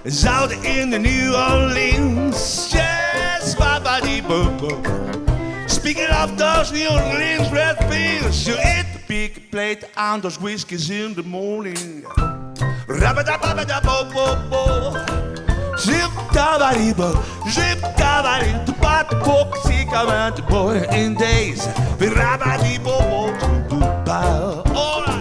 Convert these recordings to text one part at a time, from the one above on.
is out in the New Orleans. Yes, ba-ba-dee-boo-boo. Speaking of those New Orleans red beans, you eat the big plate and those whiskeys in the morning. Rabba-da-ba-ba-da-bo-bo-bo. Zip-da-ba-dee-bo, zip-da-ba-dee, the pot-poke, the boy in days. Rabba-dee-bo-bo-bo-bo. All right.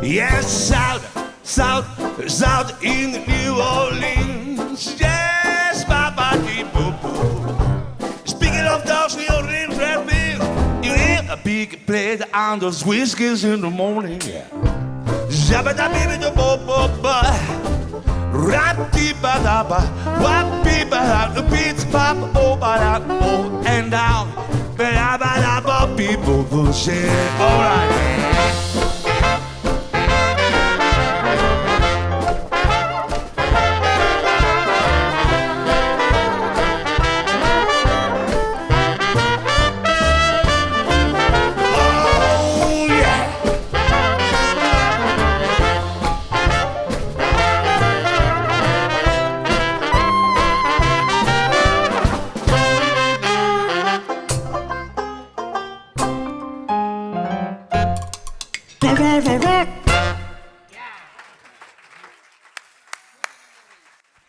Yes, south in New Orleans. Yes, ba-ba-dee-boo-boo. Speaking of those New Orleans red beans, you eat a big plate and those whiskeys in the morning. Yeah. Zabba-da-bee-bee-boo-boo-boo. Rap-dee-ba-da-ba, wap-dee-ba-da-da-beats-pop-oh-ba-da-oh, and down. Ba-da-ba-da-ba-bee-boo-boo. Yeah, all right.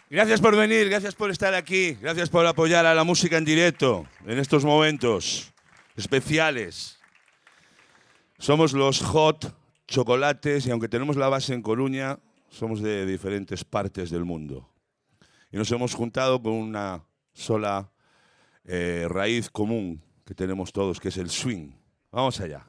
Gracias por venir, gracias por estar aquí, gracias por apoyar a la música en directo en estos momentos especiales. Somos los Hot Chocolates y aunque tenemos la base en Coruña, somos de diferentes partes del mundo. Y nos hemos juntado con una sola raíz común que tenemos todos, que es el swing. Vamos allá.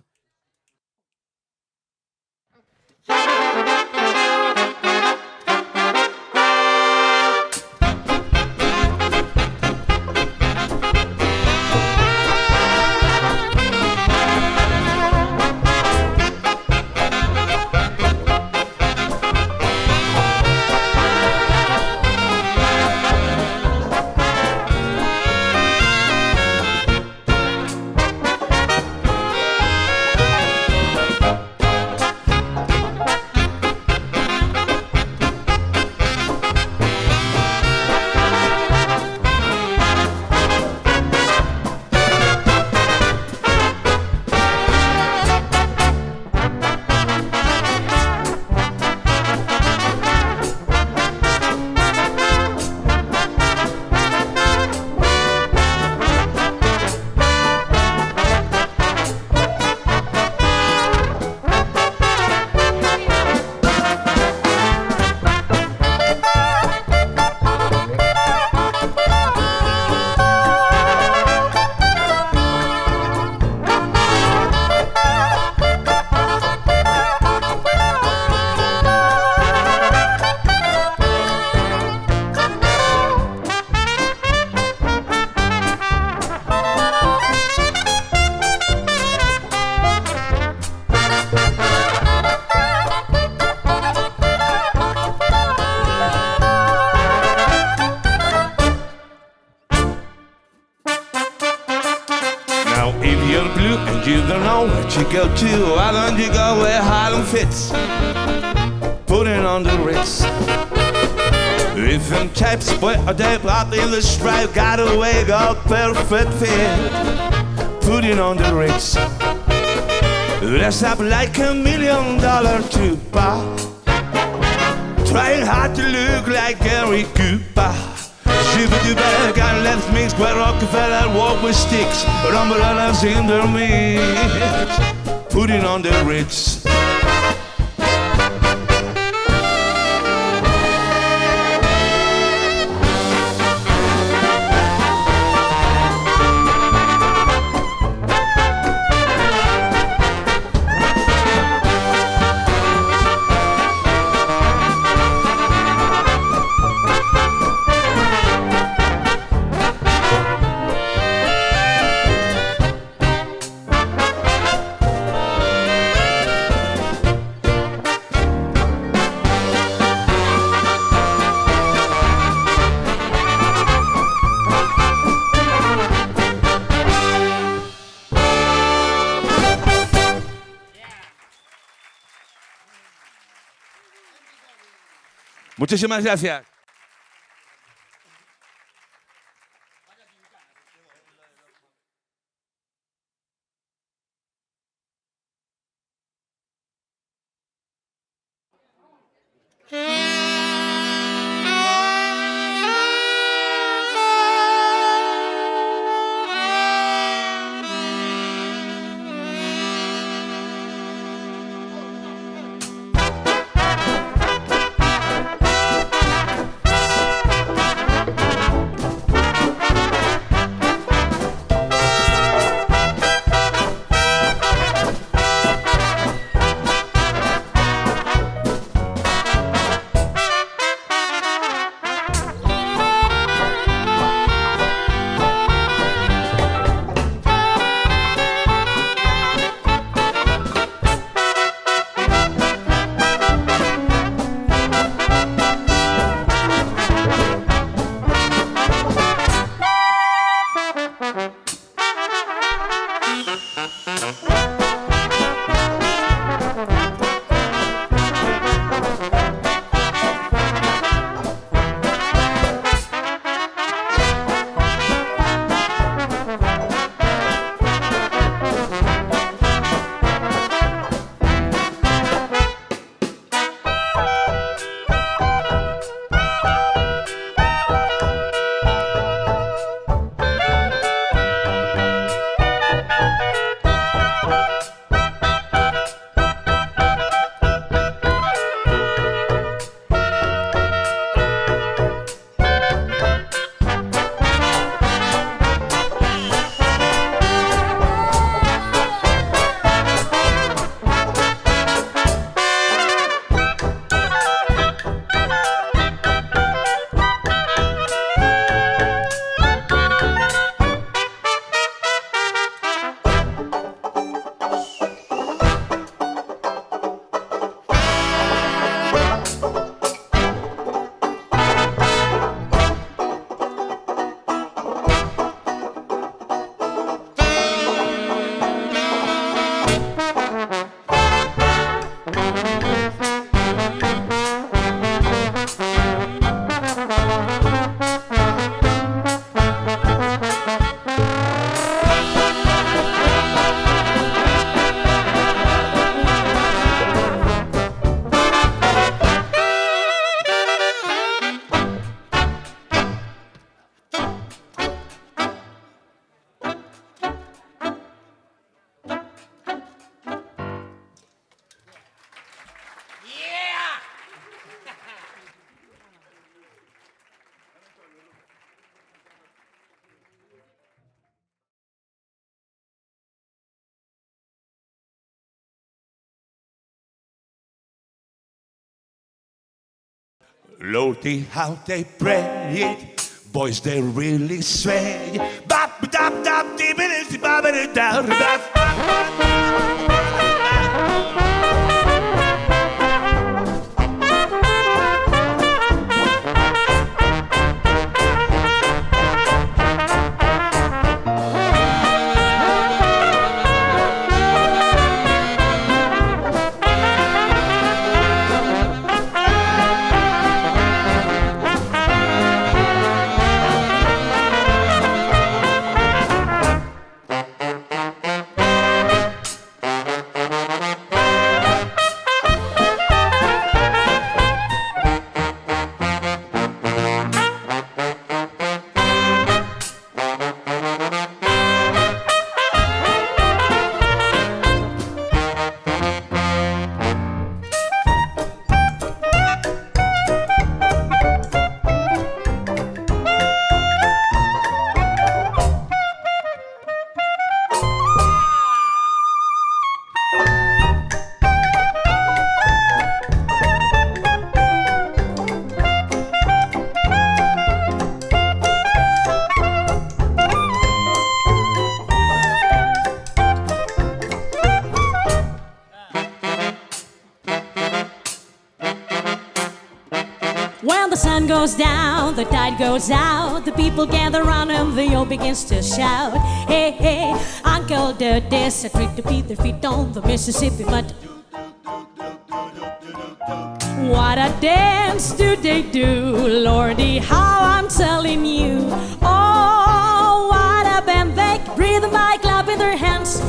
Now if you're blue and you don't know where to go to, why don't you go where Harlem fits? Putting on the Ritz. If them types put a day out in the stripe, got a wig up perfect fit. Putting on the Ritz. Dress up like $1 million to buy. Trying hard to look like Gary Cooper. Shiver the bag and let's mix where Rockefeller walk with sticks. Umbrellas in their mix. Putting on the Ritz. Muchísimas gracias. Lordy, how they pray it, boys they really sway. Bop dop dop dip it bop it down. sun goes down, the tide goes out, the people gather around and they all begins to shout. Hey, hey, Uncle did this, a trick to beat their feet on the Mississippi mud. What a dance do they do, Lordy, how I'm telling you. Oh, what a band, they breathe the mic club in their hands,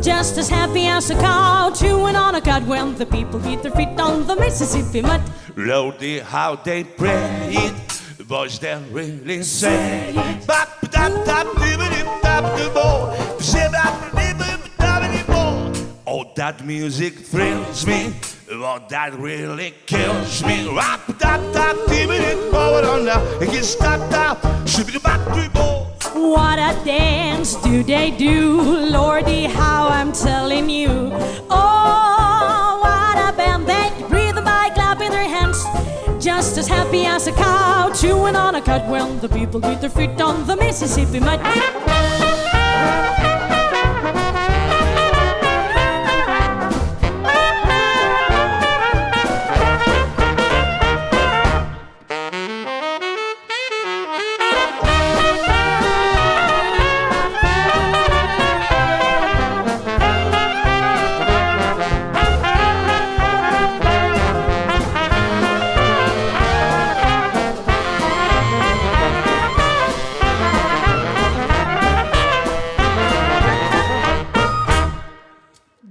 just as happy as a cow chewing on a cud when the people beat their feet on the Mississippi mud. Lordy, how they pray it, the voice they really say. Oh, that music thrills me, oh, that really kills me. What a dance do they do, Lordy, how I'm telling you. Oh, what a band, they breathe by clapping their hands, just as happy as a cow chewing on a cud when the people beat their feet on the Mississippi mud.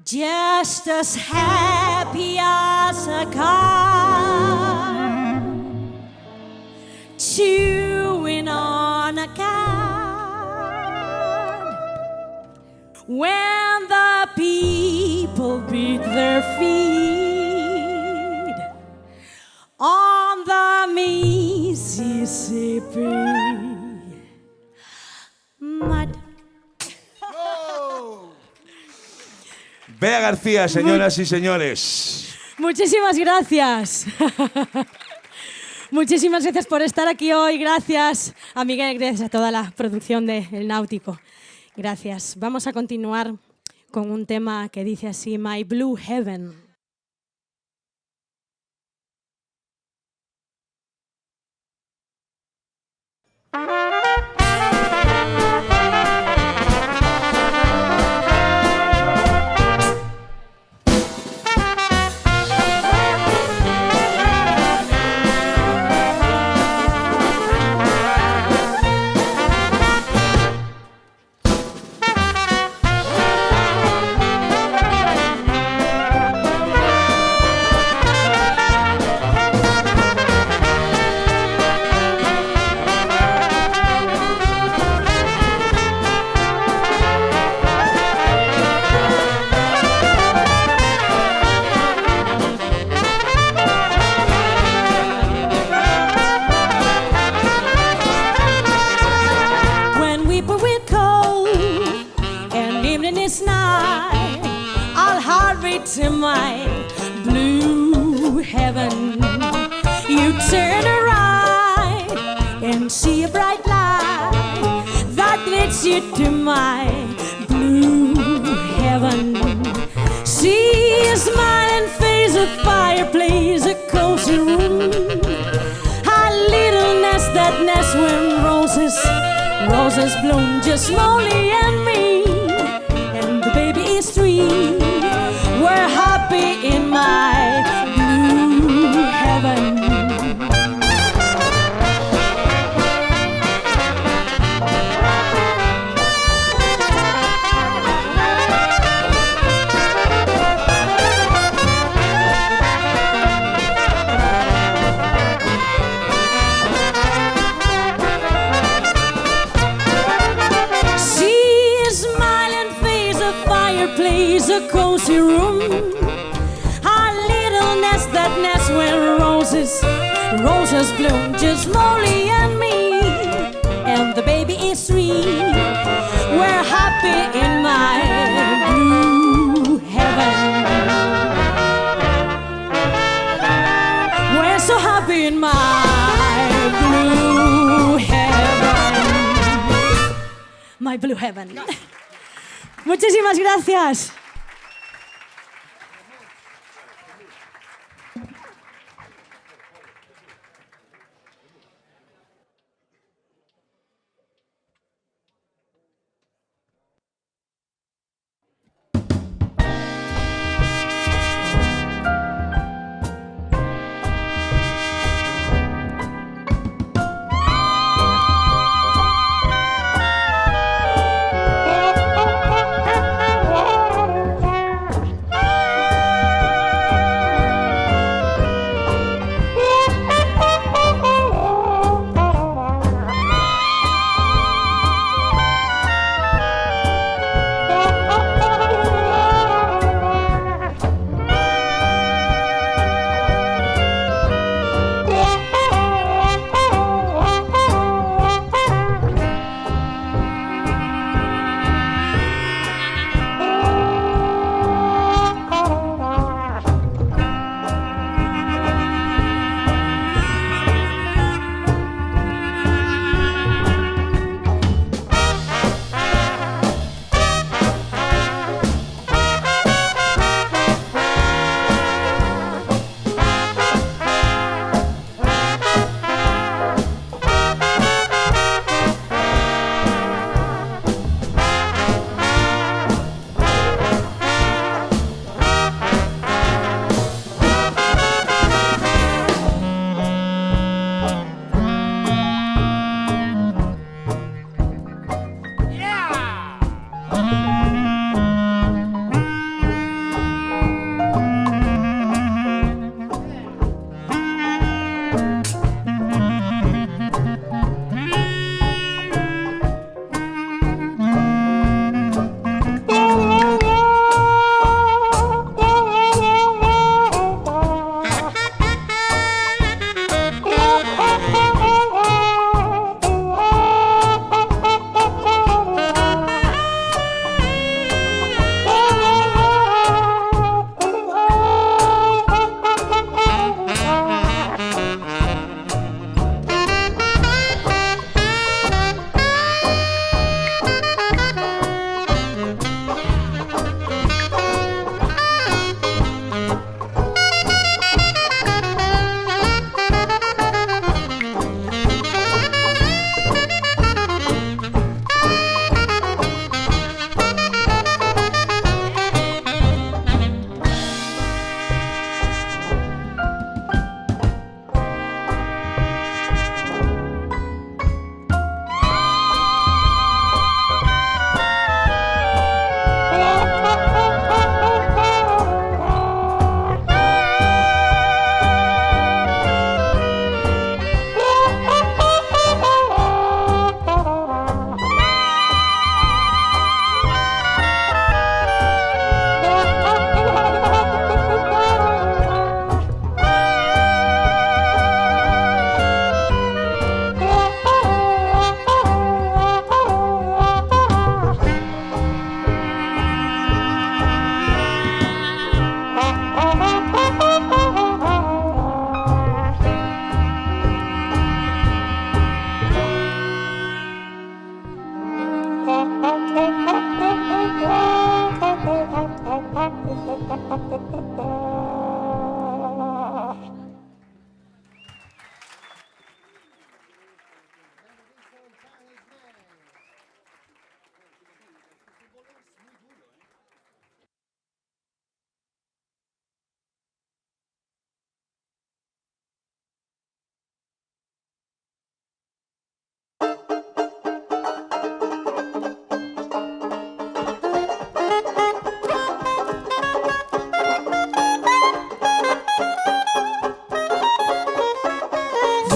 Just as happy as a cow chewing on a cud when the people beat their feet on the Mississippi mud. Bea García, señoras y señores. Muchísimas gracias. Muchísimas gracias por estar aquí hoy. Gracias a Miguel, gracias a toda la producción de El Náutico. Gracias. Vamos a continuar con un tema que dice así, My Blue Heaven. To my blue heaven, you turn around and see a bright light that leads you to my blue heaven. See a smiling face, a fireplace, a cozy room, a little nest, that nest when roses bloom, just Molly and me, and the baby is 3. We're happy in my blue heaven. See a smiling face, a fireplace, a cozy room, a little nest, that nest where roses bloom, just Molly and me, and the baby is 3. We're happy in my blue heaven. We're so happy in my blue heaven. My blue heaven. Muchísimas gracias.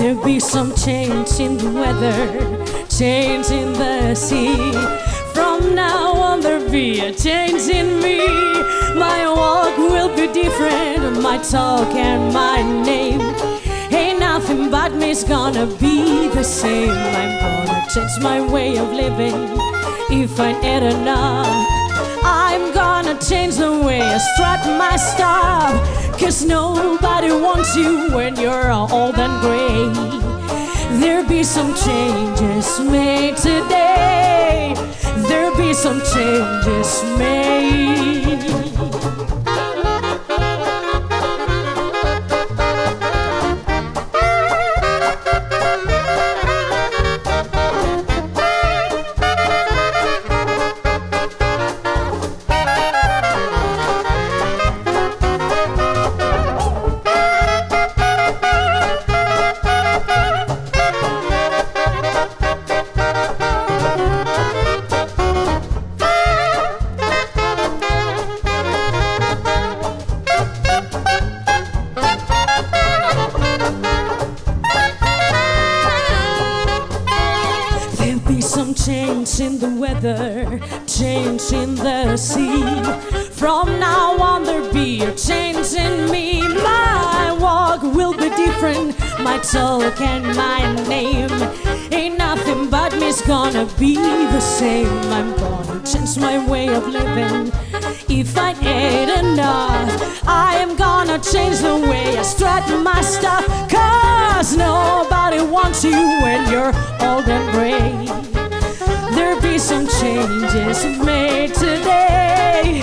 There'll be some change in the weather, change in the sea. From now on there'll be a change in me. My walk will be different, my talk and my name. Ain't nothing but me's gonna be the same. I'm gonna change my way of living if I need enough. I'm gonna change the way I strut my stuff, 'cause nobody wants you when you're old and gray. There'll be some changes made today. There'll be some changes made. Some change in the weather, change in the sea. From now on there'll be a change in me. My walk will be different, my talk and my name. Ain't nothing but me's gonna be the same. I'm gonna change my way of living if I ain't enough. I am gonna change the way I strut my stuff, 'cause nobody wants you when you're old and gray. There'll be some changes made today.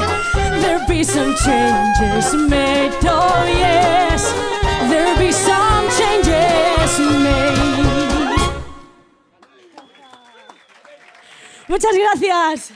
There'll be some changes made, oh yes. There'll be some changes made. Muchas gracias.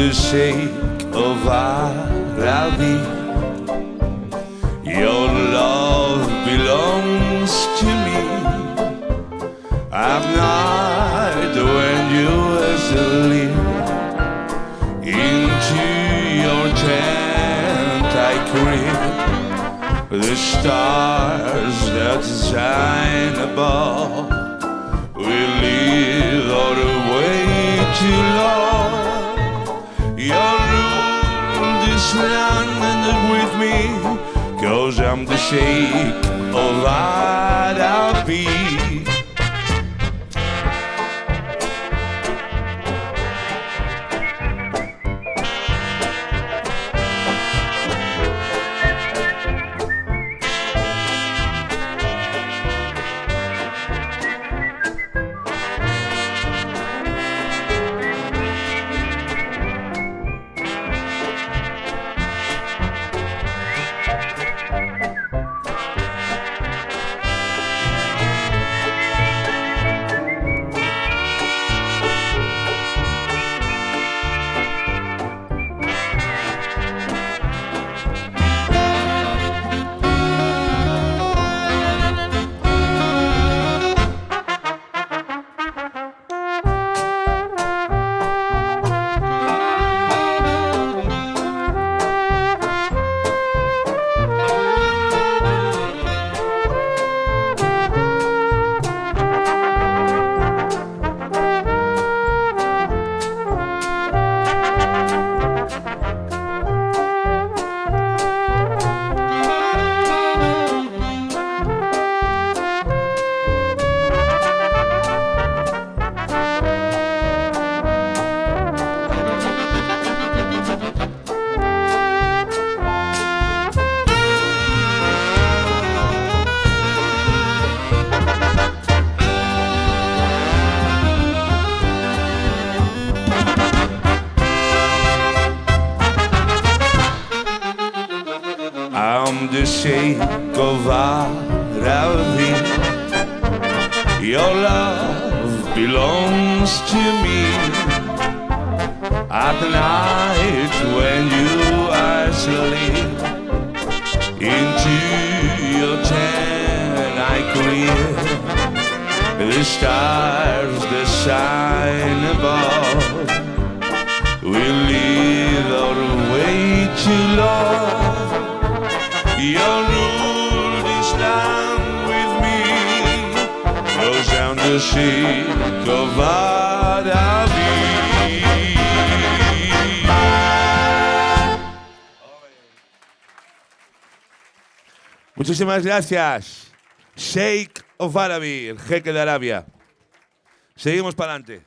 the sake of Arabi. Your love belongs to me. At night when you are asleep, into your tent I creep. The stars that shine above will lead all the way to love. Your rule this land with me, 'cause I'm the sheikh of Arabi. I'm the sheikh of Arabi. Your love belongs to me. At night when you are asleep, into your tent I creep. The stars that shine above will lead all the way to love. Your rule this land with me, 'cause I'm the sheikh of Arabi. Muchísimas gracias. Sheikh of Arabi, el jeque de Arabia. Seguimos para adelante.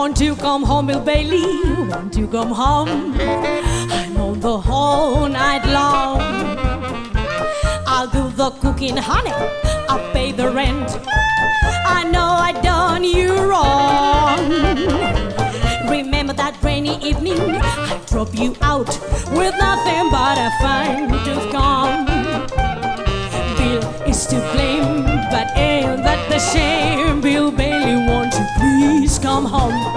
Won't you come home, Bill Bailey? Won't you come home? I'm on the whole night long. I'll do the cooking, honey. I'll pay the rent. I know I done you wrong. Remember that rainy evening? I drove you out with nothing but a fine tooth comb. Bill is to blame, but ain't that the shame? Bill Bailey, won't you please come home?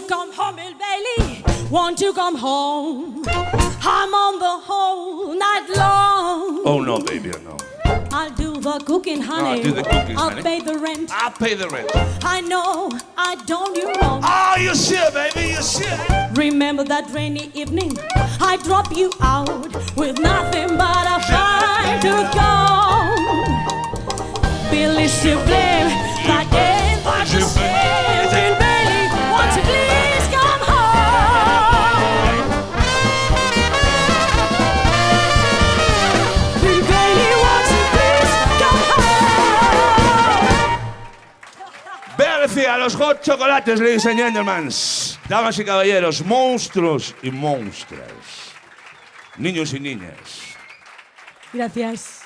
you come home, Bill Bailey? Won't you come home? I'm on the whole night long. Oh no, baby, no. I'll do the cooking, honey. I'll do the cooking, I'll honey. pay the rent. I'll pay the rent. I know I don't you wrong. Oh, you should, baby, you should. Remember that rainy evening? I dropped you out with nothing but a fine-tooth comb. Billy still blame that ain't what you say. Bill Bailey, won't you please come home? Bill Bailey, won't you please come home? Véale a los hot chocolates, ladies and gentlemen. Damas y caballeros, monstruos y monstruas. Niños y niñas. Gracias.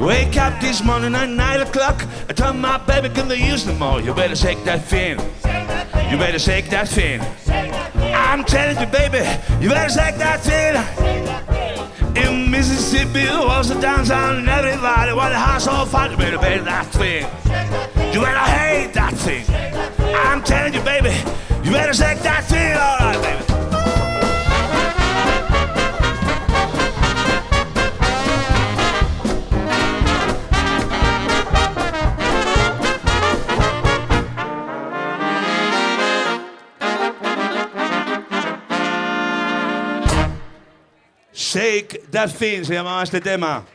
Wake up this morning at 9 o'clock. I tell my baby, can they use no more? You better shake that thing. You better shake that thing. I'm telling you, baby, you better shake that thing. In Mississippi, was the downtown, and everybody want a house on fire. You better pay that thing. You better hate that thing. I'm telling you, baby, you better shake that thing. All right, baby. Shake That Thing se llamaba este tema.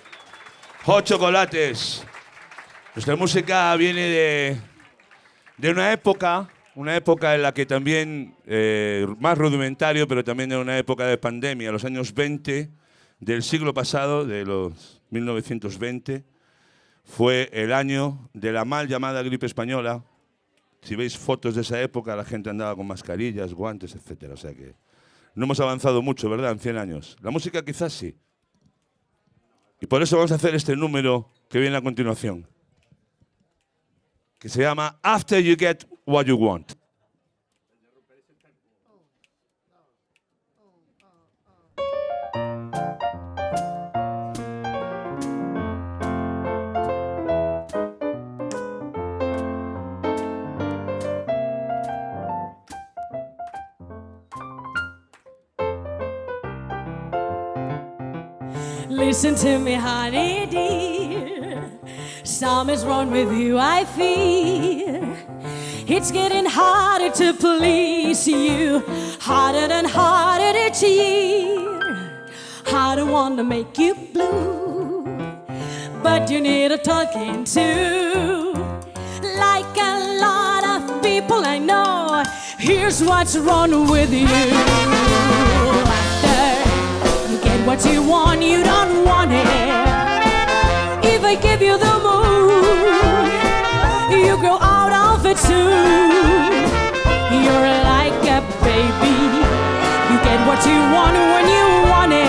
Hot Chocolates. Nuestra música viene de una época en la que también, más rudimentario, pero también en una época de pandemia, los años 20 del siglo pasado, de los 1920, fue el año de la mal llamada gripe española. Si veis fotos de esa época, la gente andaba con mascarillas, guantes, etc. O sea que no hemos avanzado mucho, ¿verdad?, en 100 años. La música quizás sí. Y por eso vamos a hacer este número que viene a continuación, que se llama After You Get What You Want. Listen to me, honey dear. Something's wrong with you, I fear. It's getting harder to please you, harder and harder each year. I don't want to make you blue, but you need a talking to. Like a lot of people I know, here's what's wrong with you. After you get what you want, you don't want it. If I give you the moon, you grow out of it soon. You're like a baby, you get what you want when you want it.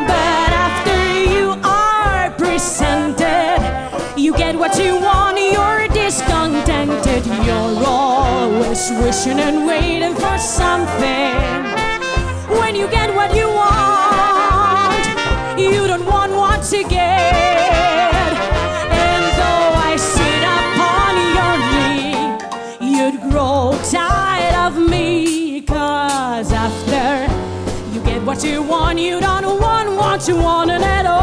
But after you are presented, you get what you want, you're discontented. You're always wishing and waiting for something. When you get what you want, you don't want what to get. And though I sit upon your knee, you'd grow tired of me. 'Cause after you get what you want, you don't want what you want at all.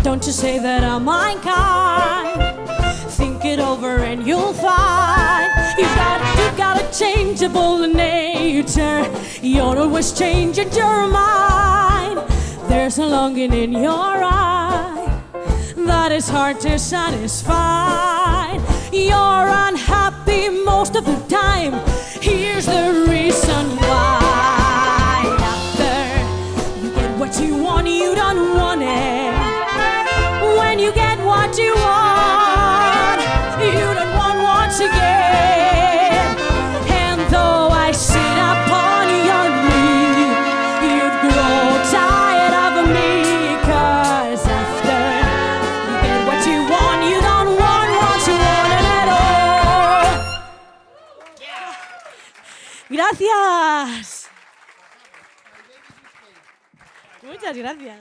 Don't you say that I'm unkind. Think it over and you'll find you've got a changeable nature. You're always changing your mind. There's a longing in your eye that is hard to satisfy. You're unhappy most of the time. Here's the reason why. After you get what you want, you don't want it. When you get what you want, you don't want what you get. And though I sit upon your knee, you'd grow tired of me. 'Cause after you get what you want, you don't want what you want at all. Gracias. Muchas gracias.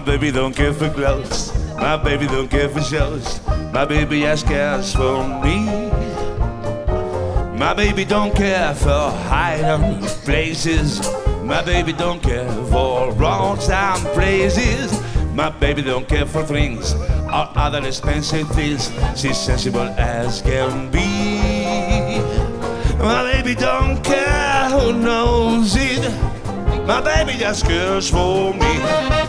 baby don't care for clothes. My baby don't care for shows. My baby just cares for me. My baby don't care for hiding places. My baby don't care for roads and places. My baby don't care for things or other expensive things. She's sensible as can be. My baby don't care who knows it. My baby just cares for me.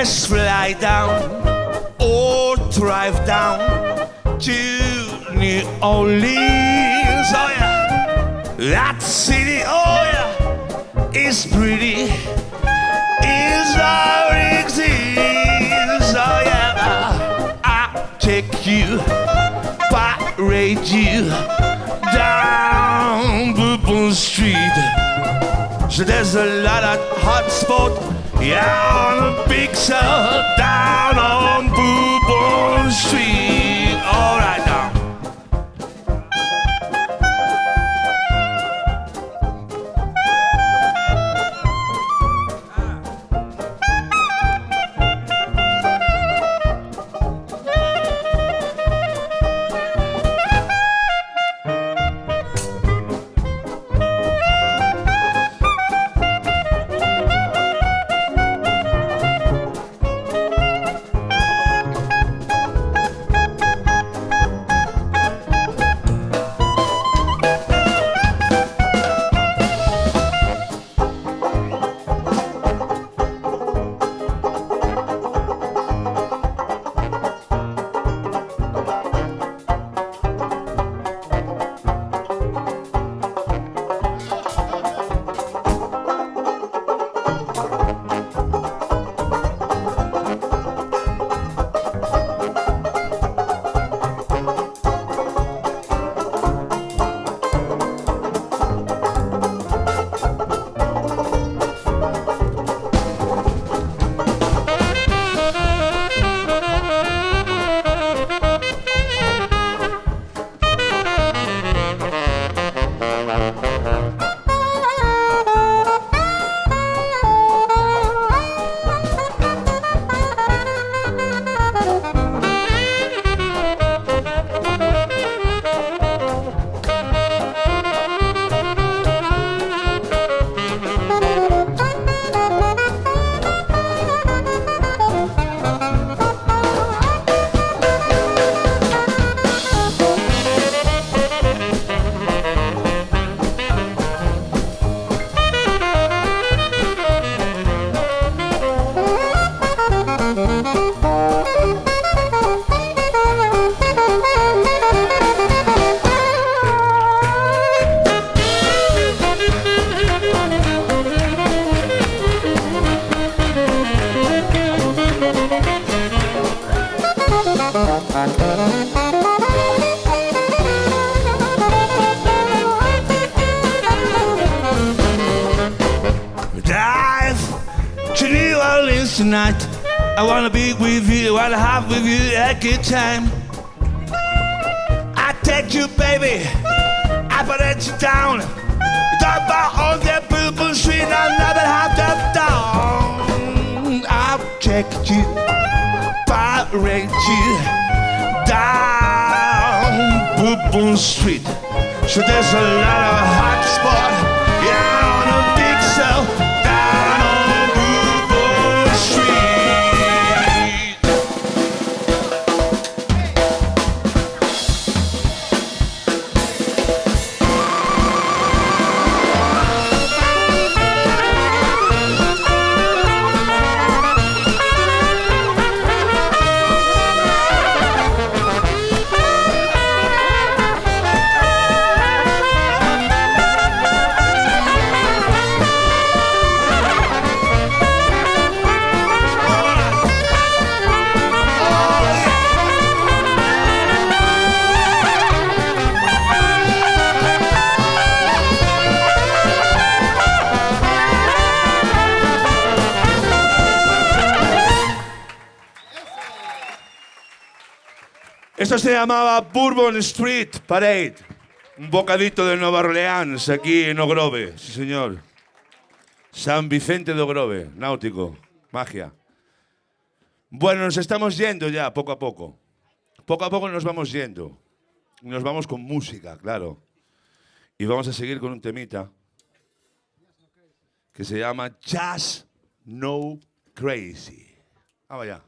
Let's fly down or drive down to New Orleans. Oh yeah, that city, oh yeah, is pretty. Is all it is. Oh yeah, I'll take you, parade you down Bourbon Street. So there's a lot of hot spot, yeah, on a big cell down on Bourbon Street. All right now. Tonight, I wanna be with you, wanna have with you a good time. I take you, baby, I put you down. Talk about on the Bourbon Street, I'll never have that down. I'll take you, parade you down Bourbon Street. So there's a lot of hot spot, yeah, on a big cell. Esto se llamaba Bourbon Street Parade, un bocadito de Nueva Orleans, aquí en Ogrove, sí señor. San Vicente de Ogrove, náutico, magia. Bueno, nos estamos yendo ya, poco a poco. Poco a poco nos vamos yendo. Nos vamos con música, claro. Y vamos a seguir con un temita que se llama Just No Crazy. Vamos allá.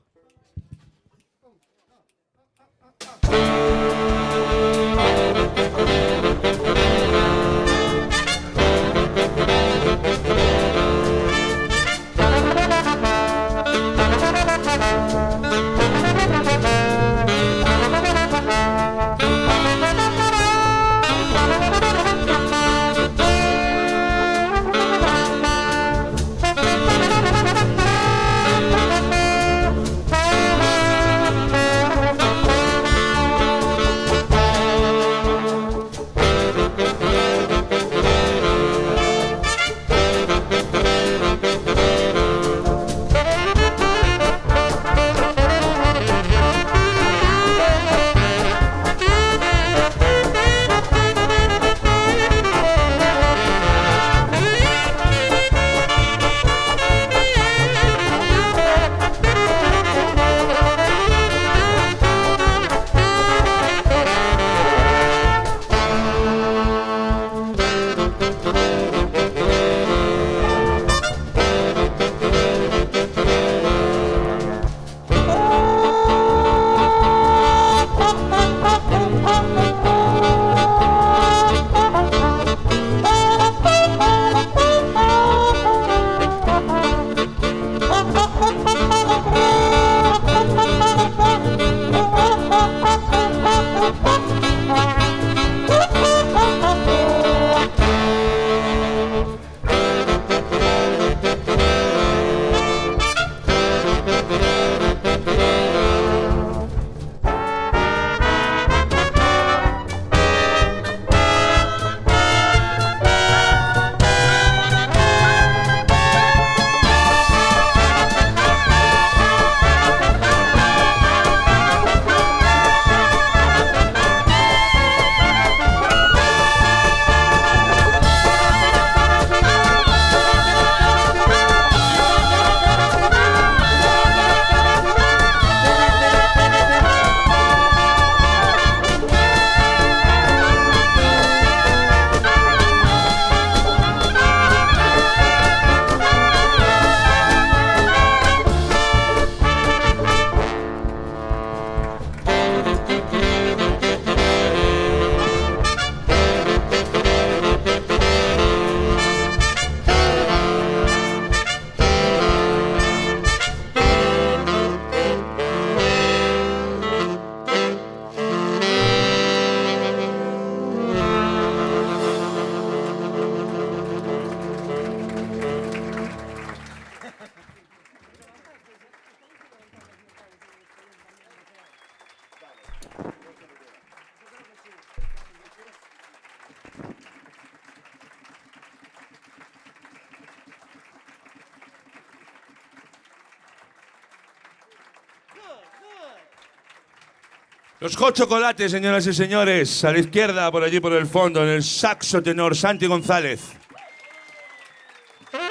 Los Hot Chocolates, señoras y señores. A la izquierda, por allí, por el fondo, en el saxo tenor, Santi González.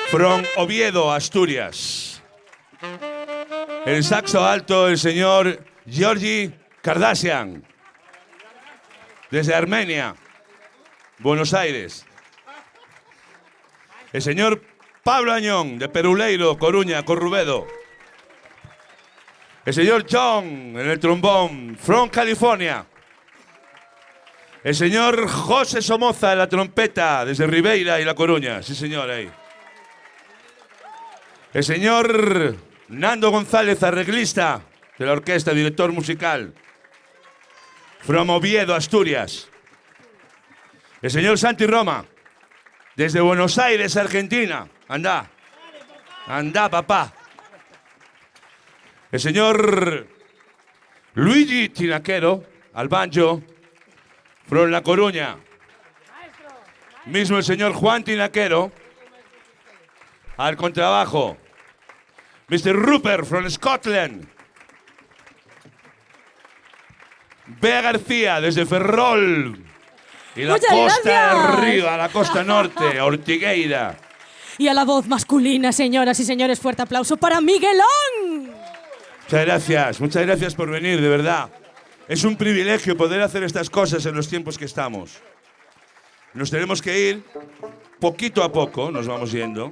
From Oviedo, Asturias. El saxo alto, el señor Georgi Kardashian. Desde Armenia, Buenos Aires. El señor Pablo Añón, de Peruleiro, Coruña, Corrubedo. El señor John, en el trombón, from California. El señor José Somoza, en la trompeta, desde Ribeira y La Coruña. Sí, señor, ahí. El señor Nando González, arreglista de la orquesta, director musical, from Oviedo, Asturias. El señor Santi Roma, desde Buenos Aires, Argentina. Anda. Anda, papá. El señor Luigi Tinaquero, al banjo, from La Coruña. Mismo el señor Juan Tinaquero, al contrabajo. Mr. Rupert, from Scotland. Bea García, desde Ferrol. Y la Muchas costa gracias. arriba, la costa norte, Ortigueira. Y a la voz masculina, señoras y señores, fuerte aplauso para Miguelón. Muchas gracias por venir, de verdad. Es un privilegio poder hacer estas cosas en los tiempos que estamos. Nos tenemos que ir poquito a poco, nos vamos yendo.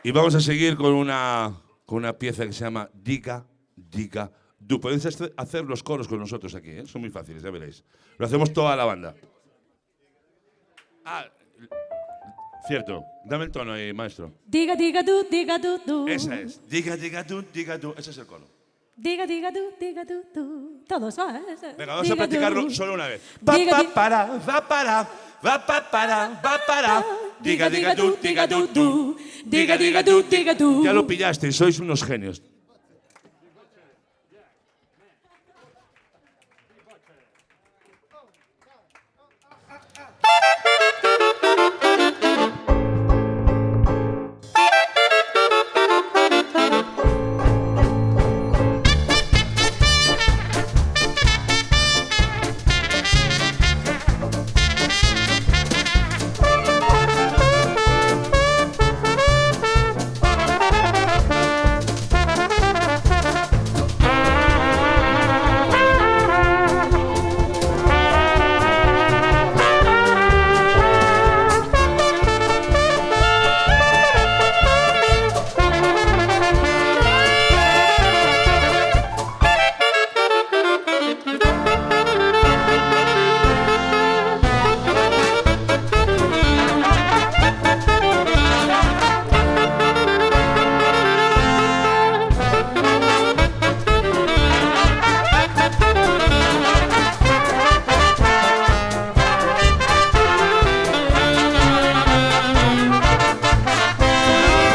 Y vamos a seguir con una pieza que se llama Diga, Diga, Du. Podéis hacer los coros con nosotros aquí, ¿eh? Son muy fáciles, ya veréis. Lo hacemos toda la banda. Ah, cierto. Dame el tono ahí, maestro. Diga, diga, du, diga, du. Esa es. Diga, diga, du, diga, du. Ese es el coro. Diga, diga, du, du. Todos, ¿va? Venga, vamos a practicarlo solo una vez. Diga, Va, di- pa, para, va, para, va, pa, para, va, para. Diga, diga, du, diga, du. Diga, diga, du, diga, du. Ya lo pillasteis, sois unos genios.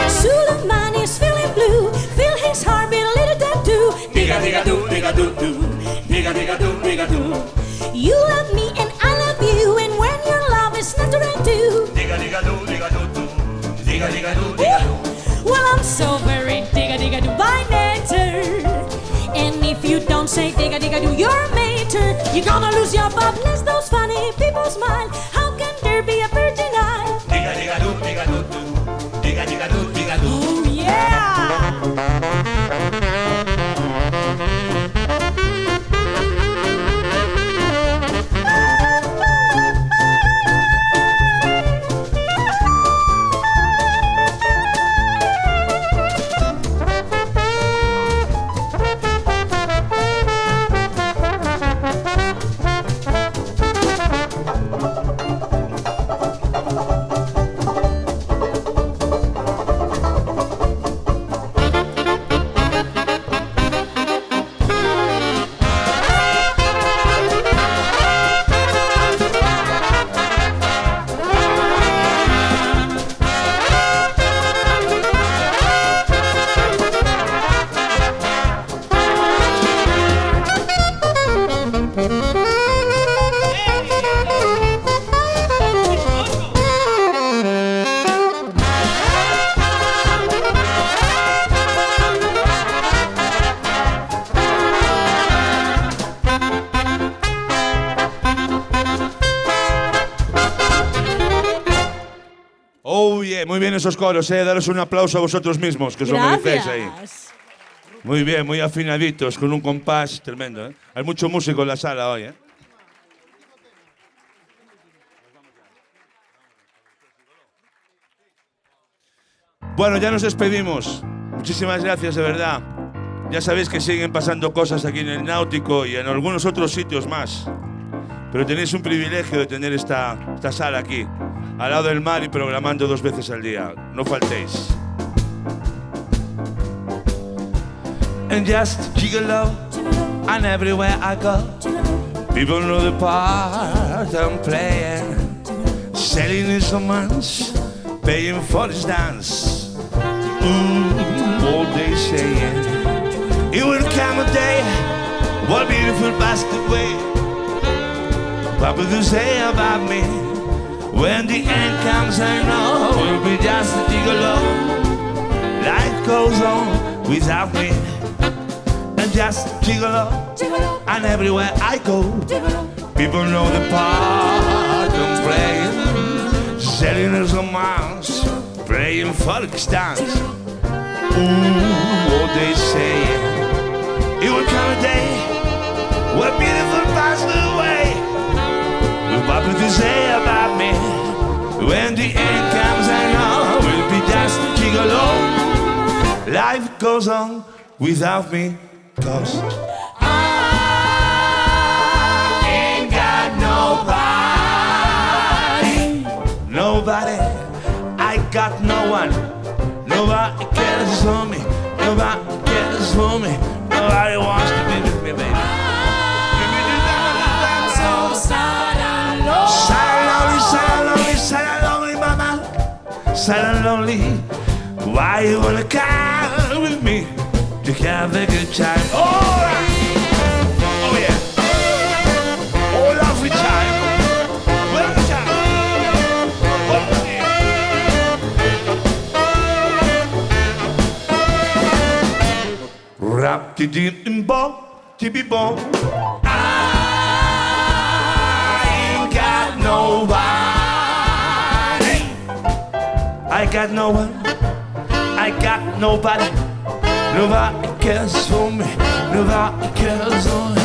Suleiman is feeling blue. Feel his heart beat a little tattoo. Diga, diga, du, diga, du, du. Diga, diga, du, diga, du. You love me and I love you, and when your love is natural too. Diga, diga, du, diga, du, du. Diga, diga, du, diga, du. Well, I'm so very digga digga do by nature. And if you don't say digga digga do your mater, you're gonna lose your bob. Let those funny people smile. How can there be a virgin eye? Diga, diga, du, diga, du, du. Diga, diga, du, diga, du. Oh yeah! bien esos coros, daros un aplauso a vosotros mismos, que os lo merecéis ahí. Gracias. Muy bien, muy afinaditos, con un compás tremendo. Hay mucho músico en la sala hoy. Bueno, ya nos despedimos. Muchísimas gracias, de verdad. Ya sabéis que siguen pasando cosas aquí en el Náutico y en algunos otros sitios más. Pero tenéis un privilegio de tener esta sala aquí, al lado del mar y programando 2 veces al día. No faltéis. And just gigolo, and everywhere I go, people know the part I'm playing. Selling instruments, paying for this dance. All they saying, it will come a day, what beautiful bastard way. What will you say about me? When the end comes, I know it will be just a gigolo. Life goes on without me. And just gigolo, and everywhere I go, people know the part I'm playing. Selling us a mouse, playing folk dance. What they say, it will come a day, what beautiful passed away. What would you say about me? When the end comes, I know it will be just a gigolo. Life goes on without me. 'Cause I ain't got nobody, I got no one. Nobody cares for me, nobody cares for me. Nobody wants to be with me, baby. I'm so sad and lonely. Sad and lonely, mama. Sad and lonely. Why you wanna come with me? To have a good time. All right. Oh yeah. All lovely time. Well time. Oh yeah. Rap ti dim bom, ti bi bom. I ain't got nobody. I got no one. I got nobody. Nobody cares for me, nobody cares for me.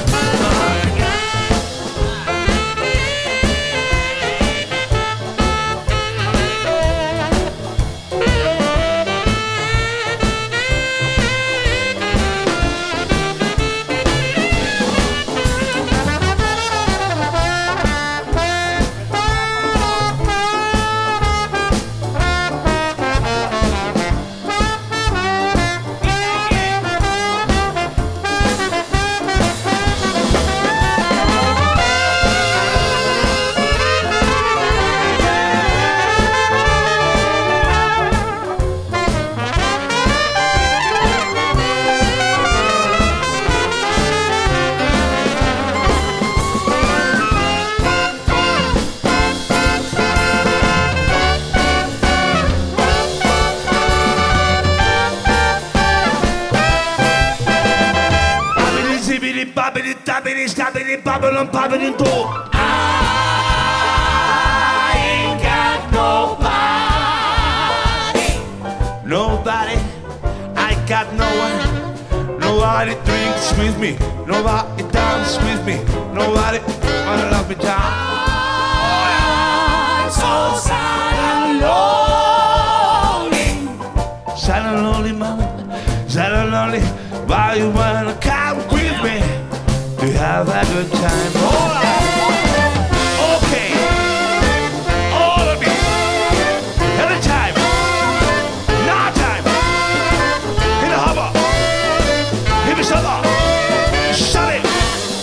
Popping door. I ain't got nobody. I got no one. Nobody drinks with me. Nobody dances with me. Nobody wanna love me down. I'm so sad and lonely. Sad and lonely, mama. Sad and lonely. Why you wanna come with me? To have a good time. All right. Okay. All of you. Every time. Now time. Hit a hopper. Hit me summer. Shut it.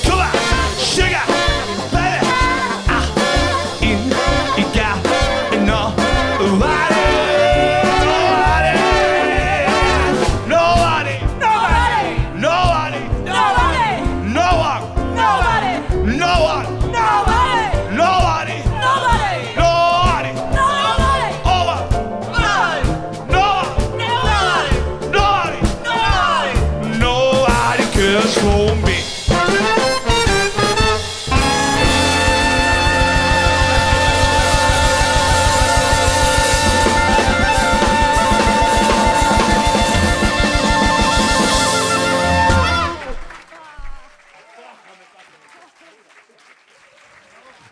Come on. Sugar. Baby. In. Ika. No. Nobody. Nobody. Nobody. Nobody. Nobody. No one. Nobody. No one. Nobody.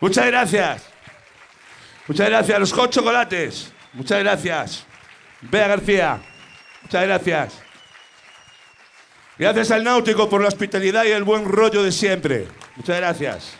Muchas gracias. Muchas gracias. Los Hot Chocolates. Muchas gracias. Bea García. Muchas gracias. Gracias al Náutico por la hospitalidad y el buen rollo de siempre. Muchas gracias.